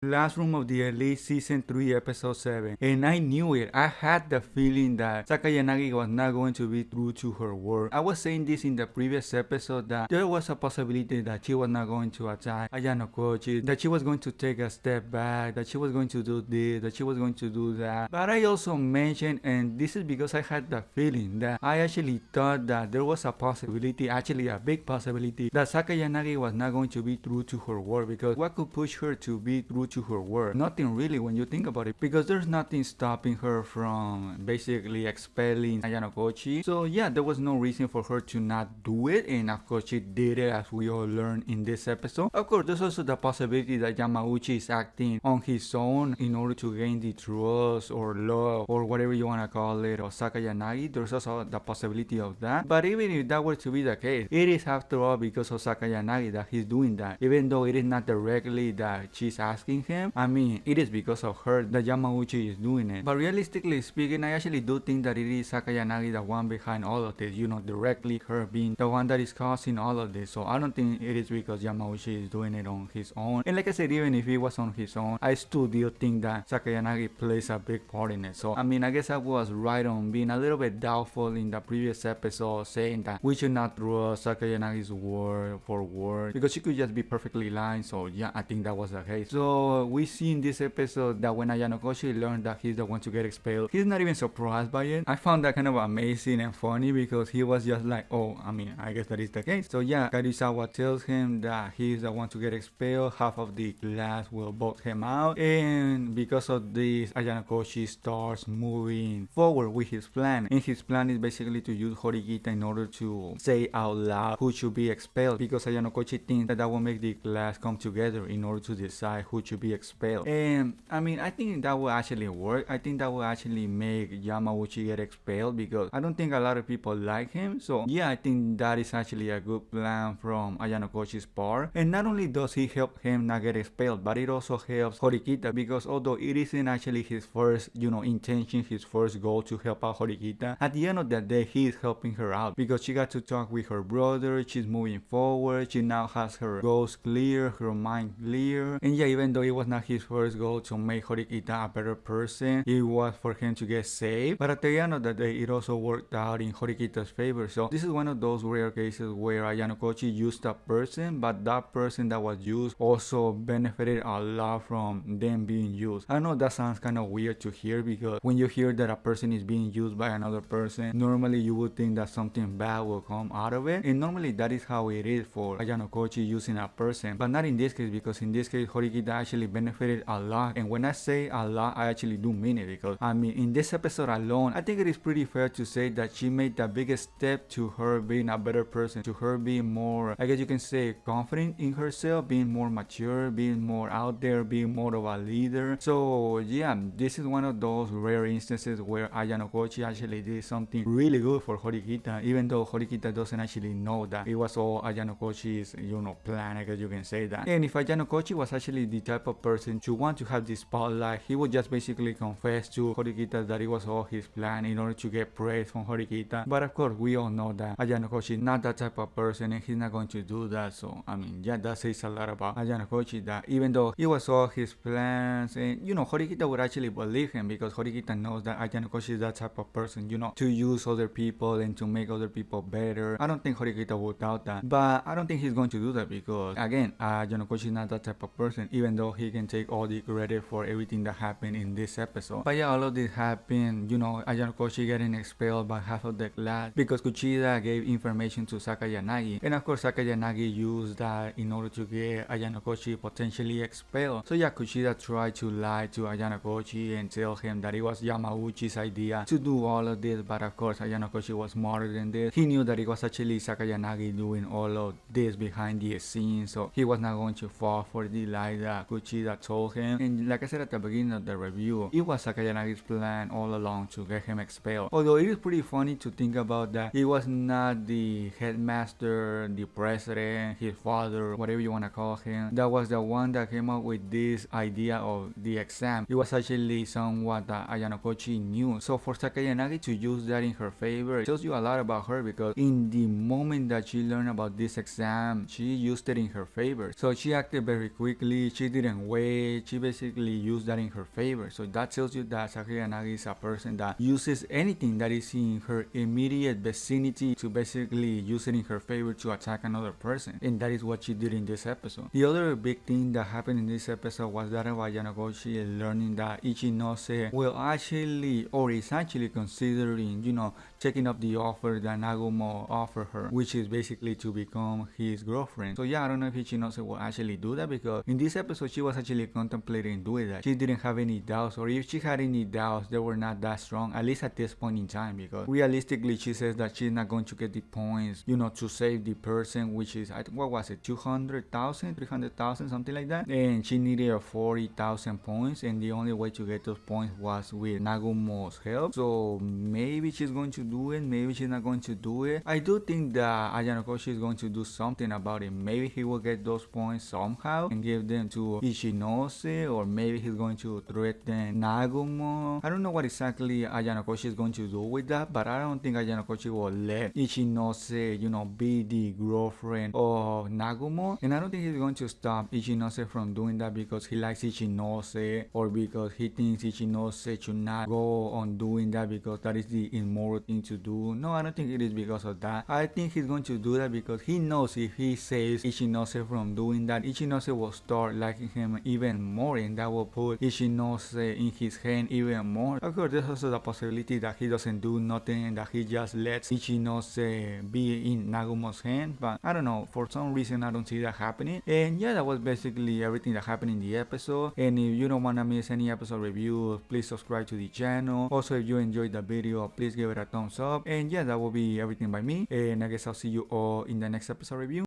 Last Room of the Elite Season 3 Episode 7. And I knew it. I had the feeling that Sakayanagi was not going to be true to her word. I was saying this in the previous episode that there was a possibility that she was not going to attack Ayanokouji, that she was going to take a step back, that she was going to do this, that she was going to do that. But I also mentioned, and this is because I had the feeling that I actually thought that there was a possibility, actually a big possibility, that Sakayanagi was not going to be true to her word, because what could push her to be true to her word? Nothing really when you think about it, because there's nothing stopping her from basically expelling Ayanokouji. So yeah, there was no reason for her to not do it, and of course she did it, as we all learned in this episode. Of course, there's also the possibility that Yamauchi is acting on his own in order to gain the trust or love or whatever you want to call it of Sakayanagi. There's also the possibility of that. But even if that were to be the case, it is after all because of Sakayanagi that he's doing that. Even though it is not directly that she's asking him, I mean, it is because of her that Yamauchi is doing it. But realistically speaking, I actually do think that it is Sakayanagi the one behind all of this, directly her being the one that is causing all of this. So I don't think it is because Yamauchi is doing it on his own. And like I said, even if it was on his own, I still do think that Sakayanagi plays a big part in it. So I mean, I guess I was right on being a little bit doubtful in the previous episode, saying that we should not trust Sakayanagi's word for word because she could just be perfectly lying. So yeah, I think that was the case. So we see in this episode that when Ayanokouji learned that he's the one to get expelled, he's not even surprised by it. I found that kind of amazing and funny because he was just like, oh, I mean, I guess that is the case. So yeah, Karisawa tells him that he's the one to get expelled. Half of the class will vote him out, and because of this, Ayanokouji starts moving forward with his plan. And his plan is basically to use Horikita in order to say out loud who should be expelled, because Ayanokouji thinks that that will make the class come together in order to decide who should be expelled. And I mean, I think that will actually work. I think that will actually make Yamauchi get expelled because I don't think a lot of people like him. So yeah, I think that is actually a good plan from Ayanokouji's part. And not only does he help him not get expelled, but it also helps Horikita, because although it isn't actually his first, intention, his first goal to help out Horikita, at the end of the day, he is helping her out because she got to talk with her brother, she's moving forward, she now has her goals clear, her mind clear. And yeah, even though it was not his first goal to make Horikita a better person, it was for him to get saved. But at the end of the day, it also worked out in Horikita's favor. So this is one of those rare cases where Ayanokouji used a person, but that person that was used also benefited a lot from them being used. I know that sounds kind of weird to hear, because when you hear that a person is being used by another person, normally you would think that something bad will come out of it, and normally that is how it is for Ayanokouji using a person, but not in this case, because in this case Horikita actually benefited a lot. And when I say a lot, I actually do mean it, because I mean, in this episode alone, I think it is pretty fair to say that she made the biggest step to her being a better person, to her being more, I guess you can say, confident in herself, being more mature, being more out there, being more of a leader. So yeah, this is one of those rare instances where Ayanokouji actually did something really good for Horikita, even though Horikita doesn't actually know that it was all Ayanokouji's, plan, I guess you can say that. And if Ayanokouji was actually the type of person to want to have this spotlight, he would just basically confess to Horikita that it was all his plan in order to get praise from Horikita. But of course, we all know that Ayanokouji is not that type of person, and he's not going to do that. So I mean, yeah, that says a lot about Ayanokouji, that even though it was all his plans, and Horikita would actually believe him, because Horikita knows that Ayanokouji is that type of person, to use other people and to make other people better. I don't think Horikita would doubt that, but I don't think he's going to do that, because again, Ayanokouji is not that type of person, even though he can take all the credit for everything that happened in this episode. But yeah, all of this happened, Ayanokouji getting expelled by half of the class because Kuchida gave information to Sakayanagi, and of course Sakayanagi used that in order to get Ayanokouji potentially expelled. So yeah, Kuchida tried to lie to Ayanokouji and tell him that it was Yamauchi's idea to do all of this, but of course Ayanokouji was smarter than this. He knew that it was actually Sakayanagi doing all of this behind the scenes, so he was not going to fall for the lie that Kuchida told him. And like I said at the beginning of the review, it was Sakayanagi's plan all along to get him expelled. Although it is pretty funny to think about that he was not the headmaster, the president, his father, whatever you want to call him, that was the one that came up with this idea of the exam. It was actually somewhat that Ayanokouji knew. So for Sakayanagi to use that in her favor, it tells you a lot about her, because in the moment that she learned about this exam, she used it in her favor. So she acted very quickly, she didn't didn't wait. She basically used that in her favor. So that tells you that Sakayanagi is a person that uses anything that is in her immediate vicinity to basically use it in her favor to attack another person. And that is what she did in this episode. The other big thing that happened in this episode was that Ayanokouji learning that Ichinose will actually, or is actually considering, taking up the offer that Nagumo offered her, which is basically to become his girlfriend. So yeah, I don't know if Ichinose will actually do that, because in this episode she was actually contemplating doing that. She didn't have any doubts, or if she had any doubts, they were not that strong, at least at this point in time, because realistically she says that she's not going to get the points, to save the person, which is, what was it, 200,000, 300,000, something like that, and she needed 40,000 points, and the only way to get those points was with Nagumo's help. So maybe she's going to do it, maybe she's not going to do it. I do think that Ayanokouji is going to do something about it. Maybe he will get those points somehow and give them to Ichinose, or maybe he's going to threaten Nagumo. I don't know what exactly Ayanokouji is going to do with that, but I don't think Ayanokouji will let Ichinose, be the girlfriend of Nagumo, and I don't think he's going to stop Ichinose from doing that because he likes Ichinose, or because he thinks Ichinose should not go on doing that because that is the immoral thing to do. No, I don't think it is because of that. I think he's going to do that because he knows if he saves Ichinose from doing that, Ichinose will start liking him even more, and that will put Ichinose in his hand even more. Of course, there's also the possibility that he doesn't do nothing and that he just lets Ichinose be in Nagumo's hand, but I don't know, for some reason I don't see that happening. And yeah, that was basically everything that happened in the episode. And if you don't want to miss any episode reviews, please subscribe to the channel. Also, if you enjoyed the video, please give it a thumbs up. And yeah, that will be everything by me, and I guess I'll see you all in the next episode review.